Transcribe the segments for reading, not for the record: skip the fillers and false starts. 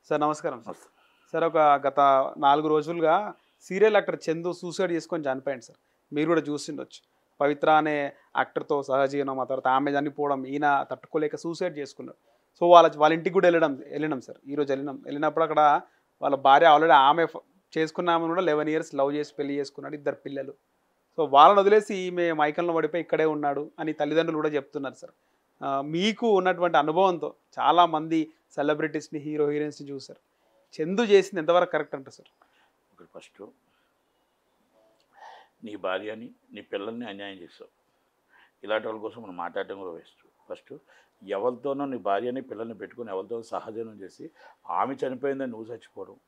Sir నమస్కారం sir. వస్తా. Sir గత 4 రోజులుగా సీరియల్ యాక్టర్ చందు సూసైడ్ చేసుకొని చనిపోయాడు సార్. మీరు కూడా చూసిండొచ్చు. పవిత్ర అనే యాక్టర్‌తో సహజీవనం, ఆ తర్వాత ఆమె చనిపోవడం, ఈయన తట్టుకోలేక సూసైడ్ చేసుకున్నాడు. సో, వాళ్ళ ఇంటికి కూడా ఎళ్ళినాం సార్. ఈరోజు ఎళ్ళినప్పుడు అక్కడ వాళ్ళ భార్య ఆల్రెడీ చేసుకున్న ఆమెను కూడా 11 ఇయర్స్ లవ్ చేసి పెళ్లి చేసుకున్నాడు. 2 పిల్లలు. సో, వాళ్ళని వదిలేసి ఈమె మైకంలో పడిపోయి ఇక్కడే ఉన్నాడు అని తల్లిదండ్రులు కూడా చెప్తున్నారు సార్. మీకు ఉన్నటువంటి అనుభవంతో చాలామంది సెలబ్రిటీస్‌ని, హీరోయిన్స్‌ని చూసారు. చందు చేసింది ఎంతవరకు కరెక్ట్ అంటారు సార్? ఒకటి ఫస్ట్ నీ భార్యని నీ పిల్లల్ని అన్యాయం చేసావు. ఇలాంటి వాళ్ళ కోసం మనం మాట్లాడటం కూడా వేస్ట్. ఫస్ట్ ఎవరితోనో నీ భార్యని పిల్లల్ని పెట్టుకుని ఎవరితో సహజనం చేసి ఆమె చనిపోయిందని నువ్వు చచ్చిపోవడం,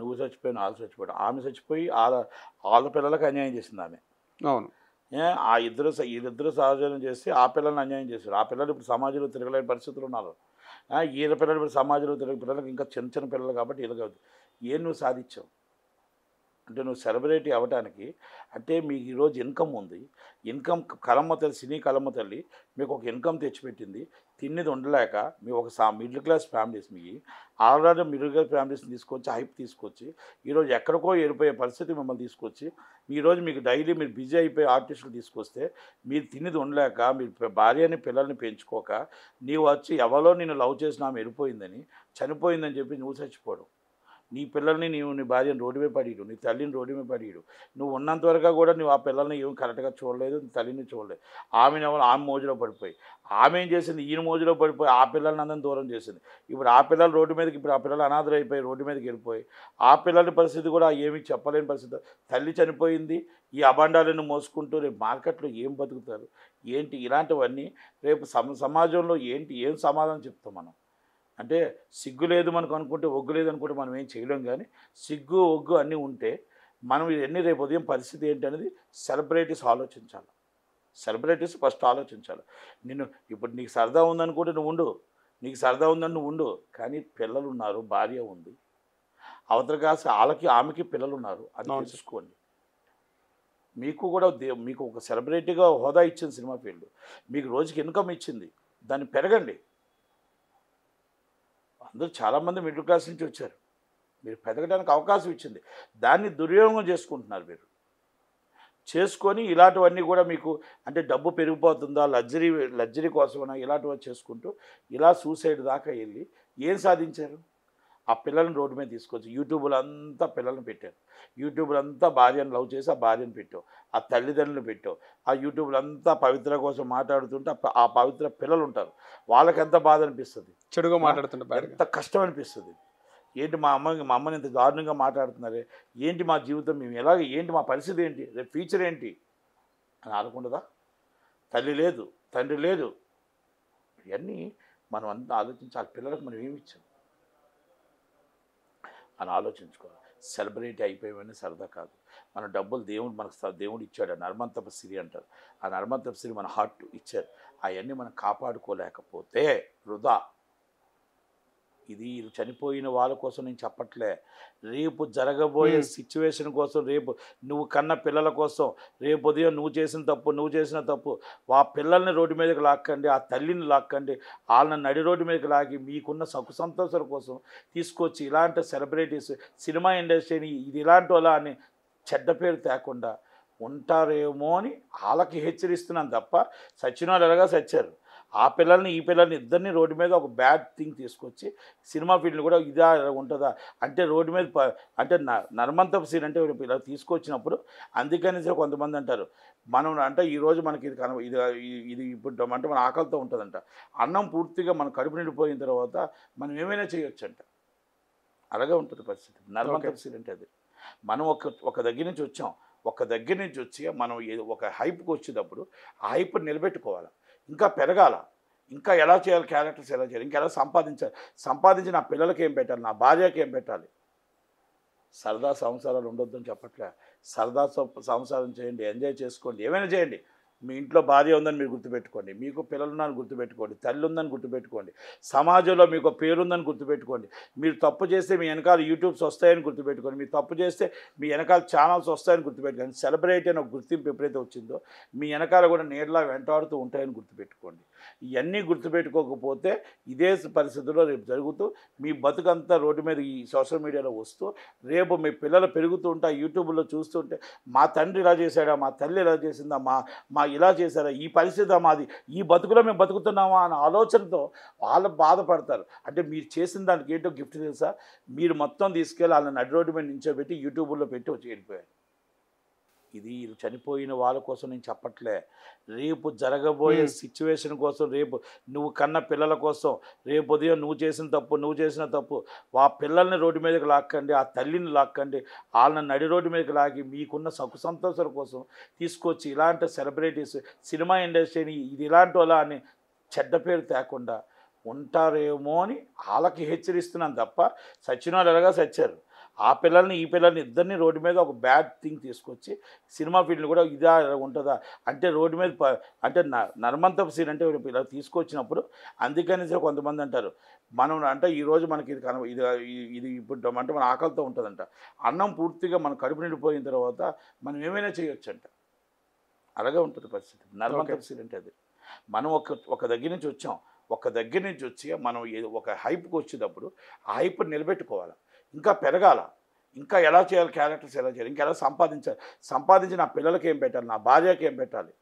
నువ్వు చచ్చిపోయిన వాళ్ళు చచ్చిపోవడం, ఆమె చచ్చిపోయి వాళ్ళ పిల్లలకు అన్యాయం చేసింది ఆమె. అవును. వీళ్ళిద్దరూ సహజనం చేసి ఆ పిల్లల్ని అన్యాయం చేశారు. ఆ పిల్లలు ఇప్పుడు సమాజంలో తిరగలేని పరిస్థితులు ఉన్నారు. ఈయన పిల్లలు ఇప్పుడు సమాజంలో తిరిగే పిల్లలకు ఇంకా చిన్న చిన్న పిల్లలు కాబట్టి వీళ్ళకి ఏం నువ్వు సాధించావు అంటే నువ్వు సెలబ్రిటీ అవ్వడానికి అంటే మీకు ఈరోజు ఇన్కమ్ ఉంది. ఇన్కమ్ కలమ్మ తల్లి, సినీ కలమ్మ తల్లి మీకు ఒక ఇన్కమ్ తెచ్చిపెట్టింది. తిన్నది ఉండలేక మీ ఒక మిడిల్ క్లాస్ ఫ్యామిలీస్, మీ ఆల్రెడీ మిడిల్ క్లాస్ ఫ్యామిలీస్ని తీసుకొచ్చి హైప్ తీసుకొచ్చి ఈరోజు ఎక్కడికో వెళ్ళిపోయే పరిస్థితి మిమ్మల్ని తీసుకొచ్చి ఈరోజు మీకు డైలీ మీరు బిజీ అయిపోయి ఆర్టిస్టులు తీసుకొస్తే మీరు తిన్నది ఉండలేక మీరు భార్యని పిల్లల్ని పెంచుకోక నీవు వచ్చి ఎవరో నేను లవ్ చేసిన ఆమె వెళ్ళిపోయిందని చనిపోయిందని చెప్పి నువ్వు చచ్చిపోవడం, నీ పిల్లల్ని నీ భార్యను రోడ్డు మీద పడేయడు, నీ తల్లిని రోడ్డు మీద పడేయడు. నువ్వు ఉన్నంత వరకు కూడా నువ్వు ఆ పిల్లల్ని ఏం కరెక్ట్గా చూడలేదు, నీ తల్లిని చూడలేదు. ఆమె మోజులో పడిపోయి ఆమె ఏం చేసింది, ఈయన మోజులో పడిపోయి ఆ పిల్లల్ని అందరిని దూరం చేసింది. ఇప్పుడు ఆ పిల్లలు రోడ్డు మీదకి, ఇప్పుడు ఆ పిల్లలు అనాథలు అయిపోయి రోడ్డు మీదకి వెళ్ళిపోయి ఆ పిల్లల పరిస్థితి కూడా ఏమీ చెప్పలేని పరిస్థితి. తల్లి చనిపోయింది, ఈ అభాండాలను మోసుకుంటూ రేపు మార్కెట్లో ఏం బతుకుతారు ఏంటి? ఇలాంటివన్నీ రేపు సమాజంలో ఏం సమాధానం చెప్తాం మనం? అంటే సిగ్గు లేదు మనకు అనుకుంటే, ఒగ్గు లేదు అనుకుంటే మనం ఏం చేయలేం. కానీ సిగ్గు ఒగ్గు అన్నీ ఉంటే మనం ఇవన్నీ రేపు ఉదయం పరిస్థితి ఏంటి అనేది సెలబ్రిటీస్ ఆలోచించాలి. సెలబ్రిటీస్ ఫస్ట్ ఆలోచించాలి. ఇప్పుడు నీకు సరదా ఉందనుకుంటే నువ్వు ఉండు, నీకు సరదా ఉందని నువ్వు ఉండు. కానీ పిల్లలు ఉన్నారు, భార్య ఉంది, అవతల కాసి ఆమెకి పిల్లలు ఉన్నారు, అది తెలుసుకోండి. మీకు కూడా మీకు ఒక సెలబ్రిటీగా హోదా ఇచ్చింది సినిమా ఫీల్డ్, మీకు రోజుకి ఇన్కమ్ ఇచ్చింది, దాన్ని పెరగండి. అందరూ చాలామంది మిడిల్ క్లాస్ నుంచి వచ్చారు, మీరు పెరగడానికి అవకాశం ఇచ్చింది, దాన్ని దుర్వినియోగం చేసుకుంటున్నారు. మీరు చేసుకొని ఇలాంటివన్నీ కూడా మీకు అంటే డబ్బు పెరిగిపోతుందా, లగ్జరీ కోసమైనా ఇలాంటివి చేసుకుంటూ ఇలా సూసైడ్ దాకా వెళ్ళి ఏం సాధించారు? ఆ పిల్లల్ని రోడ్డు మీద తీసుకొచ్చి యూట్యూబ్లో అంతా పిల్లల్ని పెట్టారు, యూట్యూబ్లో అంతా భార్యను లవ్ చేసి ఆ భార్యను పెట్టావు, ఆ తల్లిదండ్రులు పెట్టావు, ఆ యూట్యూబ్లో అంతా పవిత్ర కోసం మాట్లాడుతుంటే ఆ పవిత్ర పిల్లలు ఉంటారు, వాళ్ళకి ఎంత బాధ అనిపిస్తుంది, చెడుగా మాట్లాడుతుంటే ఎంత కష్టం అనిపిస్తుంది. ఏంటి మా అమ్మని ఇంత దారుణంగా మాట్లాడుతున్నారే, ఏంటి మా జీవితం, మేము ఎలాగ, ఏంటి మా పరిస్థితి, ఏంటి రేపు ఫ్యూచర్ ఏంటి అని అనుకుంటుందా? తల్లి లేదు, తండ్రి లేదు, ఇవన్నీ మనం అంతా ఆలోచించాలి. పిల్లలకు మనం ఏమి ఇచ్చాం అని ఆలోచించుకోవాలి. సెలబ్రిటీ అయిపోయామని సరదా కాదు. మన డబ్బులు దేవుడు ఇచ్చాడు, నర్మంతప సిరి అంటారు. ఆ నర్మంతప సిరి మన హార్ట్ ఇచ్చారు. అవన్నీ మనం కాపాడుకోలేకపోతే వృధా. ఇది చనిపోయిన వాళ్ళ కోసం నేను చెప్పట్లే, రేపు జరగబోయే సిచ్యువేషన్ కోసం, రేపు నువ్వు కన్న పిల్లల కోసం, రేపు ఉదయం నువ్వు చేసిన తప్పు ఆ పిల్లల్ని రోడ్డు మీదకి లాక్కండి, ఆ తల్లిని లాక్కండి, వాళ్ళని నడి రోడ్డు మీదకి లాగి మీకున్న సుఖ సంతోషాల కోసం తీసుకొచ్చి ఇలాంటి సెలబ్రిటీస్ సినిమా ఇండస్ట్రీని ఇది ఇలాంటి వాళ్ళ అని చెడ్డ పేరు తేకుండా ఉంటారేమో అని వాళ్ళకి హెచ్చరిస్తున్నాను తప్ప సచిన వాళ్ళు ఎలాగా సచ్చారు. ఆ పిల్లల్ని ఈ పిల్లల్ని ఇద్దరిని రోడ్డు మీద ఒక బ్యాడ్ థింగ్ తీసుకొచ్చి సినిమా ఫీల్డ్ కూడా ఇదా ఉంటుందా అంటే రోడ్డు మీద అంటే నర్మంతపు సీన్ అంటే ఇలా తీసుకొచ్చినప్పుడు అందుకని కొంతమంది అంటారు మనం అంటే ఈరోజు మనకి ఇది ఇప్పుడు అంటే మన ఆకలితో ఉంటుందంట, అన్నం పూర్తిగా మన కడుపు నిండిపోయిన తర్వాత మనం ఏమైనా చేయొచ్చు అంట. అలాగే ఉంటుంది పరిస్థితి. నర్మంతపు సీన్ అంటే అది మనం ఒక దగ్గర నుంచి వచ్చాం, ఒక దగ్గర నుంచి వచ్చి మనం ఒక హైప్కి వచ్చేటప్పుడు ఆ హైప్ నిలబెట్టుకోవాలి, ఇంకా పెరగాల, ఇంకా ఎలా చేయాలి, క్యారెక్టర్స్ ఎలా చేయాలి, ఇంకా ఎలా సంపాదించి నా పిల్లలకి ఏం పెట్టాలి, నా భార్యకి ఏం పెట్టాలి. సరదా సంసారాలు ఉండొద్దని చెప్పట్లే, సరదా సంసారం చేయండి, ఎంజాయ్ చేసుకోండి, ఏమైనా చేయండి. మీ ఇంట్లో భార్య ఉందని మీరు గుర్తుపెట్టుకోండి, మీకు పిల్లలు ఉన్నారని గుర్తుపెట్టుకోండి, తల్లి ఉందని గుర్తుపెట్టుకోండి, సమాజంలో మీకు పేరుందని గుర్తుపెట్టుకోండి. మీరు తప్పు చేస్తే మీ వెనకాల యూట్యూబ్స్ వస్తాయని గుర్తుపెట్టుకోండి, మీరు తప్పు చేస్తే మీ వెనకాల ఛానల్స్ వస్తాయని గుర్తుపెట్టుకోండి. సెలబ్రిటీ అని ఒక గుర్తింపు ఎప్పుడైతే వచ్చిందో మీ వెనకాల కూడా నీడలా వెంటాడుతూ ఉంటాయని గుర్తుపెట్టుకోండి. ఇవన్నీ గుర్తుపెట్టుకోకపోతే ఇదే పరిస్థితుల్లో రేపు జరుగుతూ మీ బతుకంతా రోడ్డు మీద ఈ సోషల్ మీడియాలో వస్తూ రేపు మీ పిల్లలు పెరుగుతూ ఉంటా యూట్యూబ్లో చూస్తుంటే మా తండ్రి ఇలా చేశాడా, మా తల్లి ఇలా చేసిందా, మా ఇలా చేశారా, ఈ పరిస్థితి మాది, ఈ బతుకులో మేము బతుకుతున్నామా అన్న ఆలోచనతో వాళ్ళు బాధపడతారు. అంటే మీరు చేసిన దానికి ఏంటో గిఫ్ట్ తెలుసా, మీరు మొత్తం తీసుకెళ్ళి వాళ్ళని నడి రోడ్డు మీద నించోబెట్టి యూట్యూబ్లో పెట్టి వచ్చి వెళ్ళిపోయారు. ఇది చనిపోయిన వాళ్ళ కోసం నేను చెప్పట్లే, రేపు జరగబోయే సిచ్యువేషన్ కోసం, రేపు నువ్వు కన్న పిల్లల కోసం, రేపు ఉదయం నువ్వు చేసిన తప్పు ఆ పిల్లల్ని రోడ్డు మీదకి లాక్కండి, ఆ తల్లిని లాక్కండి, వాళ్ళని నడి రోడ్డు మీదకి లాగి మీకున్న సుఖ సంతోషాల కోసం తీసుకొచ్చి ఇలాంటి సెలబ్రిటీస్ సినిమా ఇండస్ట్రీని ఇది ఇలాంటి వాళ్ళ అని చెడ్డ పేరు తేకుండా ఉంటారేమో అని వాళ్ళకి హెచ్చరిస్తున్నాను తప్ప సచిన వాళ్ళు ఎలాగా సచ్చారు. ఆ పిల్లల్ని ఈ పిల్లల్ని ఇద్దరిని రోడ్డు మీద ఒక బ్యాడ్ థింగ్ తీసుకొచ్చి సినిమా ఫీల్డ్ని కూడా ఇదా ఉంటుందా అంటే రోడ్డు మీద అంటే నర్మంతపు సీన్ అంటే ఇలా తీసుకొచ్చినప్పుడు అందుకని కొంతమంది అంటారు మనం అంటే ఈరోజు మనకి ఇది ఇప్పుడు అంటే మన ఆకలితో ఉంటుందంట, అన్నం పూర్తిగా మన కడుపు నిండిపోయిన తర్వాత మనం ఏమైనా చేయొచ్చంట. అలాగే ఉంటుంది పరిస్థితి. నర్మంతపు సీన్ అంటే అది మనం ఒక దగ్గర నుంచి వచ్చాం, ఒక దగ్గర నుంచి వచ్చి మనం ఒక హైప్కి వచ్చేటప్పుడు ఆ హైప్ నిలబెట్టుకోవాలి, ఇంకా పెరగాల, ఇంకా ఎలా చేయాలి, క్యారెక్టర్స్ ఎలా చేయాలి, ఇంకా ఎలా సంపాదించి నా పిల్లలకి ఏం పెట్టాలి, నా భార్యకి ఏం పెట్టాలి.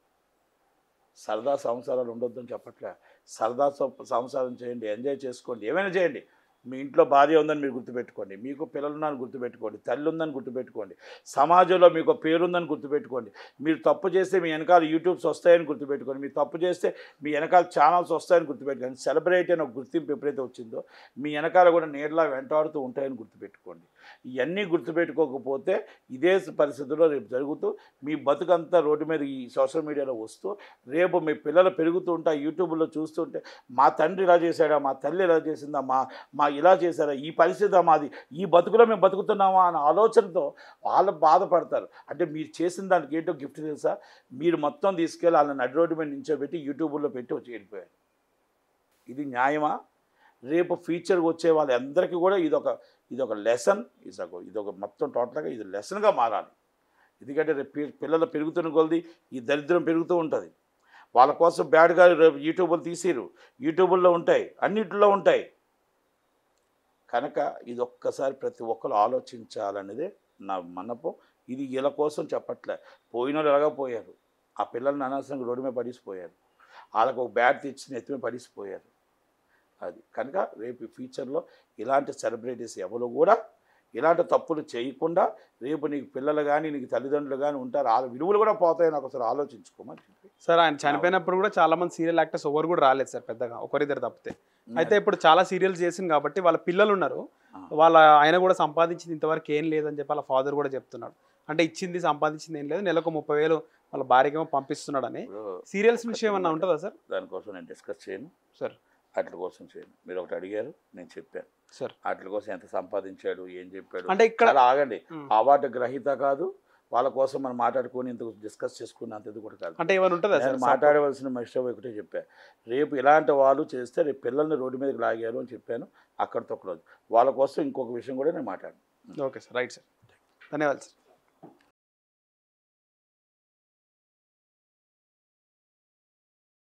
సరదా సంసారాలు ఉండొద్దని చెప్పట్లే, సరదా సంసారం చేయండి, ఎంజాయ్ చేసుకోండి, ఏమైనా చేయండి. మీ ఇంట్లో భార్య ఉందని మీరు గుర్తుపెట్టుకోండి, మీకు పిల్లలు ఉన్నారని గుర్తుపెట్టుకోండి, తల్లి ఉందని గుర్తుపెట్టుకోండి, సమాజంలో మీకు పేరుందని గుర్తుపెట్టుకోండి. మీరు తప్పు చేస్తే మీ వెనకాల యూట్యూబ్స్ వస్తాయని గుర్తుపెట్టుకోండి, మీరు తప్పు చేస్తే మీ వెనకాల ఛానల్స్ వస్తాయని గుర్తుపెట్టుకోండి. సెలబ్రిటీ అని ఒక గుర్తింపు ఎప్పుడైతే వచ్చిందో మీ వెనకాల కూడా నీడలా వెంటాడుతూ ఉంటాయని గుర్తుపెట్టుకోండి. ఇవన్నీ గుర్తుపెట్టుకోకపోతే ఇదే పరిస్థితుల్లో రేపు జరుగుతూ మీ బతుకంతా రోడ్డు మీద ఈ సోషల్ మీడియాలో వస్తూ రేపు మీ పిల్లలు పెరుగుతూ ఉంటా యూట్యూబ్లో చూస్తుంటే మా తండ్రి ఇలా చేశాడా, మా తల్లి ఇలా చేసిందా, మా ఇలా చేశారా, ఈ పరిస్థితి మాది, ఈ బతుకులో మేము బతుకుతున్నామా అన్న ఆలోచనతో వాళ్ళు బాధపడతారు. అంటే మీరు చేసిన దానికి ఏంటో గిఫ్ట్ తెలుసా, మీరు మొత్తం తీసుకెళ్ళి వాళ్ళని నడి రోడ్డు మీద నించోబెట్టి యూట్యూబ్లో పెట్టి వచ్చి వెళ్ళిపోయారు. ఇది న్యాయమా? రేపు ఫ్యూచర్కి వచ్చే వాళ్ళందరికీ కూడా ఇదొక లెసన్, ఇదొక మొత్తం టోటల్గా ఇది లెసన్గా మారాలి. ఎందుకంటే రేపు పిల్లలు పెరుగుతున్న కొలది ఈ దరిద్రం పెరుగుతూ ఉంటుంది. వాళ్ళ కోసం బ్యాడ్గా రేపు యూట్యూబ్లు తీసిరు, యూట్యూబ్లో ఉంటాయి, అన్నింటిలో ఉంటాయి. కనుక ఇది ఒక్కసారి ప్రతి ఒక్కరు ఆలోచించాలనేదే నా మనపం. ఇది వీళ్ళ కోసం చెప్పట్లే, పోయిన వాళ్ళు ఎలాగా పోయారు, ఆ పిల్లల్ని అనవసరంగా రోడ్డు మీద పడిసిపోయారు, వాళ్ళకు ఒక బ్యాడ్ తెచ్చి నెత్తి మీద పడిసిపోయారు. అది కనుక రేపు ఫ్యూచర్లో ఇలాంటి సెలబ్రిటీస్ ఎవరు కూడా ఇలాంటి తప్పులు చేయకుండా రేపు నీకు పిల్లలు కానీ నీకు తల్లిదండ్రులు కానీ ఉంటారు, వాళ్ళ విలువలు కూడా పోతాయని ఒకసారి ఆలోచించుకోమని చెప్పి. సార్ ఆయన చనిపోయినప్పుడు కూడా చాలా మంది సీరియల్ యాక్టర్స్ ఎవరు కూడా రాలేదు సార్ పెద్దగా, ఒకరిద్దరు తప్పితే. అయితే ఇప్పుడు చాలా సీరియల్స్ చేసింది కాబట్టి వాళ్ళ పిల్లలు ఉన్నారు, ఆయన కూడా సంపాదించింది ఇంతవరకు ఏం లేదని చెప్పి వాళ్ళ ఫాదర్ కూడా చెప్తున్నాడు. అంటే ఇచ్చింది సంపాదించింది ఏం లేదు, నెలకు 30,000 వాళ్ళ భార్యకేమో పంపిస్తున్నాడని. సీరియల్స్ విషయం ఏమన్నా ఉంటుందా సార్? దానికోసం నేను డిస్కస్ చేయను సార్, వాటి కోసం చేయను. మీరు ఒకటి అడిగారు, నేను చెప్పాను సార్ వాటి కోసం ఎంత సంపాదించాడు ఏం చెప్పాడు అంటే ఇక్కడ ఆగండి. అవార్డు గ్రహీత కాదు, వాళ్ళ కోసం మనం మాట్లాడుకొని ఇంత డిస్కస్ చేసుకున్నంత ఇది కూడా కాదు. అంటే ఏమైనా ఉంటుందా సార్? మాట్లాడవలసిన విషయం ఒకటే చెప్పాను, రేపు ఇలాంటి వాళ్ళు చేస్తే రేపు పిల్లల్ని రోడ్డు మీదకి లాగారు అని చెప్పాను. అక్కడితో క్లోజ్. వాళ్ళ కోసం ఇంకొక విషయం కూడా నేను మాట్లాడాను. ఓకే సార్, రైట్ సార్, ధన్యవాదాలు సార్.